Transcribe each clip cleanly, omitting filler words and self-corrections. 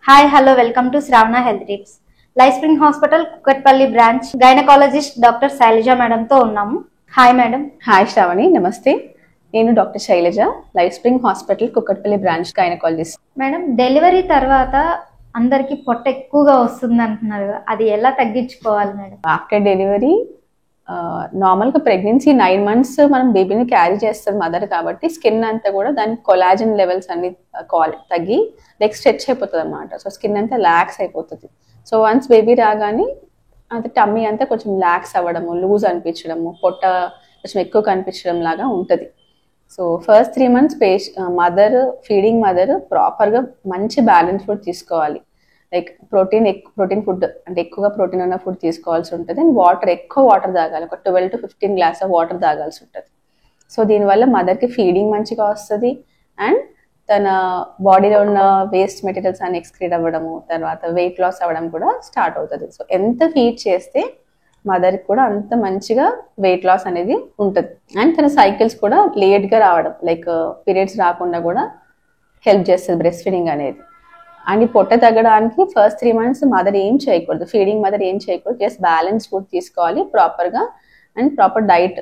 Hi hello welcome to Shravana health tips. Life spring hospital Kukatpally branch gynaecologist doctor Shailaja మేడంతో ఉన్నాము. Hi madam. Hi Shravani, నమస్తే. నేను doctor Shailaja, life spring hospital Kukatpally branch gynaecologist. Madam, delivery తర్వాత అందరికి పొట్ట ఎక్కువగా వస్తుంది అంటున్నారు, అది ఎలా తగ్గించుకోవాలి మేడం? ఆఫ్టర్ డెలివరీ నార్మల్గా ప్రెగ్నెన్సీ 9 months మనం బేబీని క్యారీ చేస్తుంది మదర్, కాబట్టి స్కిన్ అంతా కూడా దాని కొలాజన్ లెవెల్స్ అన్ని తగ్గి లైక్ స్ట్రెచ్ అయిపోతుంది అనమాట. సో స్కిన్ అంతా లాక్స్ అయిపోతుంది. సో వన్స్ బేబీ రాగానే అంత టమ్మీ అంతా కొంచెం లాక్స్ అవ్వడము, లూజ్ అనిపించడము, పొట్ట కొంచెం ఎక్కువ కనిపించడం లాగా ఉంటుంది. So first 3 months feeding mother ప్రాపర్గా మంచి బ్యాలెన్స్ ఫుడ్ తీసుకోవాలి. లైక్ ప్రోటీన్ ఫుడ్ అంటే ఎక్కువగా ప్రోటీన్ ఉన్న ఫుడ్ తీసుకోవాల్సి ఉంటుంది. అండ్ ఎక్కువ వాటర్ తాగాలి, ఒక 12 to 15 గ్లాస్ ఆఫ్ వాటర్ తాగాల్సి ఉంటుంది. సో దీనివల్ల మదర్కి ఫీడింగ్ మంచిగా వస్తుంది అండ్ తన బాడీలో ఉన్న వేస్ట్ మెటీరియల్స్ అన్ని ఎక్స్క్రీట్ అవ్వడము, తర్వాత వెయిట్ లాస్ అవ్వడం కూడా స్టార్ట్ అవుతుంది. సో ఎంత ఫీడ్ చేస్తే మదర్కి కూడా అంత మంచిగా వెయిట్ లాస్ అనేది ఉంటుంది. అండ్ తన సైకిల్స్ కూడా లేట్గా రావడం, లైక్ పీరియడ్స్ రాకుండా కూడా హెల్ప్ చేస్తుంది బ్రెస్ట్ ఫీడింగ్ అనేది. అండ్ ఈ పొట్ట తగ్గడానికి ఫస్ట్ 3 months మదర్ ఏం చేయకూడదు, ఫీడింగ్ మదర్ ఏం చేయకూడదు, జస్ట్ బ్యాలెన్స్ ఫుడ్ తీసుకోవాలి ప్రాపర్గా. అండ్ ప్రాపర్ డైట్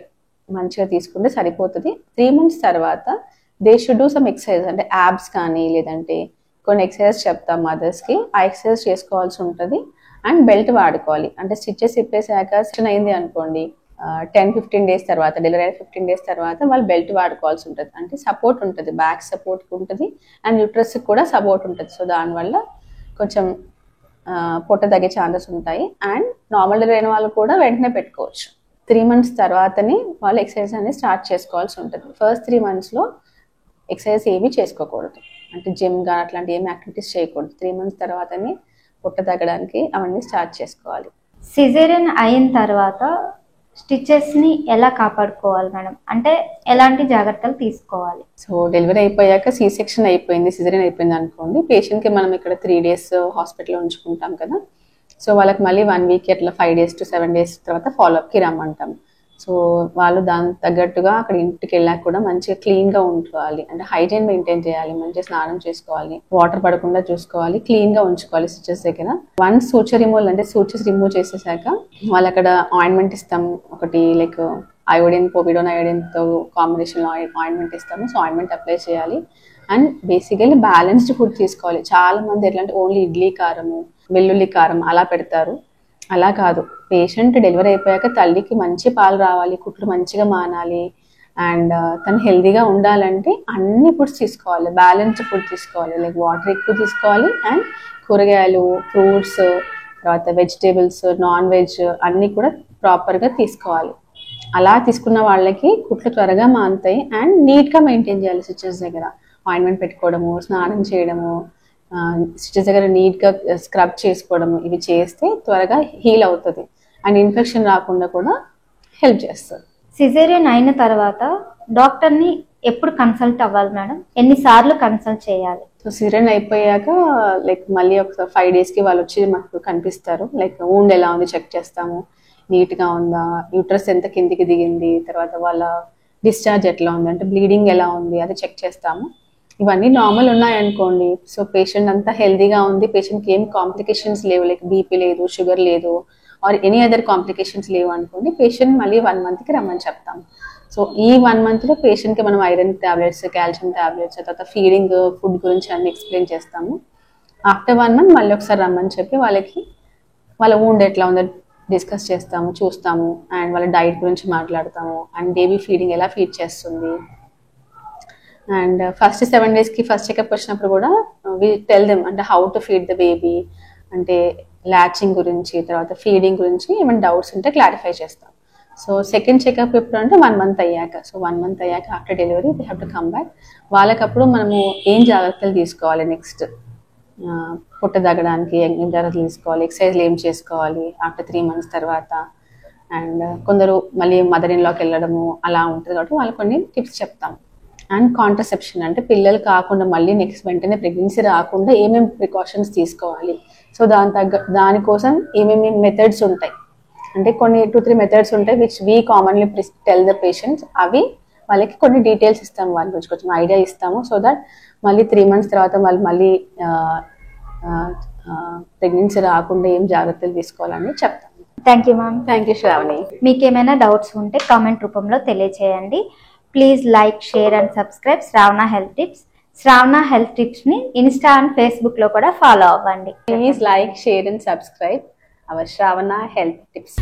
మంచిగా తీసుకుంటే సరిపోతుంది. 3 months తర్వాత they should do some exercise, అంటే యాబ్స్ కానీ లేదంటే కొన్ని ఎక్సర్సైజ్ చెప్తాం మదర్స్కి, ఆ ఎక్సర్సైజ్ చేసుకోవాల్సి ఉంటుంది. అండ్ బెల్ట్ వాడుకోవాలి, అంటే స్టిచెస్ ఇప్పేసాక స్టిచ్ అయింది అనుకోండి 10-15 days తర్వాత, డెలివరీ 15 days తర్వాత వాళ్ళు బెల్ట్ వాడుకోవాల్సి ఉంటుంది. అంటే సపోర్ట్ ఉంటుంది, బ్యాక్ సపోర్ట్ ఉంటుంది అండ్ యూట్రస్ కూడా సపోర్ట్ ఉంటుంది. సో దానివల్ల కొంచెం పొట్ట తగ్గే ఛాన్సెస్ ఉంటాయి. అండ్ నార్మల్ డెలివరీ అయిన వాళ్ళు కూడా వెంటనే పెట్టుకోవచ్చు. 3 months తర్వాతనే వాళ్ళు ఎక్సర్సైజ్ అనేది స్టార్ట్ చేసుకోవాల్సి ఉంటుంది. ఫస్ట్ 3 monthsలో ఎక్సర్సైజ్ ఏమీ చేసుకోకూడదు, అంటే జిమ్ కానీ అట్లాంటి ఏమి యాక్టివిటీస్ చేయకూడదు. 3 months తర్వాతనే పొట్ట తగ్గడానికి అవన్నీ స్టార్ట్ చేసుకోవాలి. సిజేరియన్ అయిన తర్వాత స్టిచెస్ని ఎలా కాపాడుకోవాలి మేడం? అంటే ఎలాంటి జాగ్రత్తలు తీసుకోవాలి? సో డెలివరీ అయిపోయాక సి సెక్షన్ అయిపోయింది, సిజేరియన్ అయిపోయింది అనుకోండి, పేషెంట్కి మనం ఇక్కడ 3 days హాస్పిటల్లో ఉంచుకుంటాం కదా. సో వాళ్ళకి మళ్ళీ 1 week అట్లా 5 days to 7 days తర్వాత ఫాలోఅప్కి రమ్మంటాం. సో వాళ్ళు దానికి తగ్గట్టుగా అక్కడ ఇంటికి వెళ్ళాక కూడా మంచిగా క్లీన్గా ఉంచుకోవాలి, అంటే హైజీన్ మెయింటైన్ చేయాలి, మంచిగా స్నానం చేసుకోవాలి, వాటర్ పడకుండా చూసుకోవాలి, క్లీన్గా ఉంచుకోవాలి స్టిచెస్ దగ్గర. వన్స్ సూచర్ రిమూవల్ అంటే సూచర్స్ రిమూవ్ చేసేసాక వాళ్ళు అక్కడ ఆయింట్మెంట్ ఇస్తాం ఒకటి, లైక్ అయోడిన్, పోవిడోన్ అయోడిన్తో కాంబినేషన్లో ఆయింట్మెంట్ ఇస్తాము. సో ఆయింట్మెంట్ అప్లై చేయాలి. అండ్ బేసికలీ బ్యాలెన్స్డ్ ఫుడ్ తీసుకోవాలి. చాలా మంది ఎట్లా అంటే ఓన్లీ ఇడ్లీ కారము, వెల్లుల్లి కారం అలా పెడతారు. అలా కాదు, పేషెంట్ డెలివరీ అయిపోయాక తల్లికి మంచి పాలు రావాలి, కుట్లు మంచిగా మానాలి అండ్ తను హెల్దీగా ఉండాలంటే అన్ని ఫుడ్స్ తీసుకోవాలి, బ్యాలెన్స్డ్ ఫుడ్ తీసుకోవాలి. లైక్ వాటర్ ఎక్కువ తీసుకోవాలి అండ్ కూరగాయలు, ఫ్రూట్స్, తర్వాత వెజిటేబుల్స్, నాన్ వెజ్ అన్నీ కూడా ప్రాపర్గా తీసుకోవాలి. అలా తీసుకున్న వాళ్ళకి కుట్లు త్వరగా మానుతాయి అండ్ నీట్గా మెయింటైన్ చేయాలి. స్టిచెస్ దగ్గర ఆయింట్మెంట్ పెట్టుకోవడము, స్నానం చేయడము, స్టిచెస్ దగ్గర నీట్గా స్క్రబ్ చేసుకోవడము, ఇవి చేస్తే త్వరగా హీల్ అవుతుంది అండ్ ఇన్ఫెక్షన్ రాకుండా కూడా హెల్ప్ చేస్తుంది. సిజేరియన్ అయిన తర్వాత డాక్టర్ని ఎప్పుడు కన్సల్ట్ అవ్వాలి మేడం? ఎన్నిసార్లు కన్సల్ట్ చేయాలి? సో సిజేరియన్ అయిపోయాక లైక్ మళ్ళీ ఒక 5 daysకి వాళ్ళు వచ్చి మాకు కనిపిస్తారు. లైక్ వూండ్ ఎలా ఉంది చెక్ చేస్తాము, నీట్గా ఉందా, యూట్రస్ ఎంత కిందికి దిగింది, తర్వాత వాళ్ళ డిశ్చార్జ్ ఎట్లా ఉంది, అంటే బ్లీడింగ్ ఎలా ఉంది అది చెక్ చేస్తాము. ఇవన్నీ నార్మల్ ఉన్నాయనుకోండి, సో పేషెంట్ అంతా హెల్దీగా ఉంది, పేషెంట్కి ఏం కాంప్లికేషన్స్ లేవు, లైక్ బీపీ లేదు, షుగర్ లేదు ఆర్ ఎనీ అదర్ కాంప్లికేషన్స్ లేవు అనుకోండి, పేషెంట్ మళ్ళీ 1 monthకి రమ్మని చెప్తాం. సో ఈ 1 monthలో పేషెంట్కి మనం ఐరన్ ట్యాబ్లెట్స్, కాల్షియం ట్యాబ్లెట్స్, తర్వాత ఫీడింగ్ ఫుడ్ గురించి అన్ని ఎక్స్ప్లెయిన్ చేస్తాము. ఆఫ్టర్ 1 month మళ్ళీ ఒకసారి రమ్మని చెప్పి వాళ్ళ వూండ్ ఎట్లా ఉందో డిస్కస్ చేస్తాము, చూస్తాము అండ్ వాళ్ళ డైట్ గురించి మాట్లాడతాము అండ్ బేబీ ఫీడింగ్ ఎలా ఫీడ్ చేస్తుంది. అండ్ ఫస్ట్ 7 daysకి ఫస్ట్ చెకప్ వచ్చినప్పుడు కూడా వి టెల్ దెమ్ అంటే how to feed the baby, అంటే లాచింగ్ గురించి, తర్వాత ఫీడింగ్ గురించి ఏమైనా డౌట్స్ ఉంటే క్లారిఫై చేస్తాం. సో సెకండ్ చెకప్ ఎప్పుడు అంటే 1 month అయ్యాక. సో 1 month అయ్యాక after delivery they have to come back. వాళ్ళకప్పుడు మనము ఏం జాగ్రత్తలు తీసుకోవాలి, నెక్స్ట్ పొట్ట తగ్గడానికి ఏం జాగ్రత్తలు తీసుకోవాలి, ఎక్సర్సైజ్లు ఏం చేసుకోవాలి ఆఫ్టర్ 3 months తర్వాత. అండ్ కొందరు మళ్ళీ మదర్ ఇన్ లాకి వెళ్ళడము అలా ఉంటుంది, కాబట్టి వాళ్ళకి కొన్ని టిప్స్ చెప్తాం. అండ్ కాంట్రసెప్షన్ అంటే పిల్లలు కాకుండా మళ్ళీ నెక్స్ట్ వెంటనే ప్రెగ్నెన్సీ రాకుండా ఏమేమి ప్రికాషన్స్ తీసుకోవాలి. సో దానికోసం ఏమేమి మెథడ్స్ ఉంటాయి, అంటే కొన్ని 2-3 మెథడ్స్ ఉంటాయి which we commonly tell the patients. అవి వాళ్ళకి కొన్ని డీటెయిల్స్ ఇస్తాము, వాళ్ళ గురించి కొంచెం ఐడియా ఇస్తాము. సో దట్ మళ్ళీ 3 months తర్వాత వాళ్ళు మళ్ళీ ప్రెగ్నెన్సీ రాకుండా ఏం జాగ్రత్తలు తీసుకోవాలని చెప్తాను. Thank you ma'am. Thank you Shravani. మీకు ఏమైనా డౌట్స్ ఉంటే కామెంట్ రూపంలో తెలియచేయండి. Please like, share and subscribe Shravana health tips. Shravana health టిప్స్ని ఇన్స్టా అండ్ ఫేస్బుక్లో కూడా ఫాలో అవ్వండి. Please like, share and subscribe our Shravana health tips.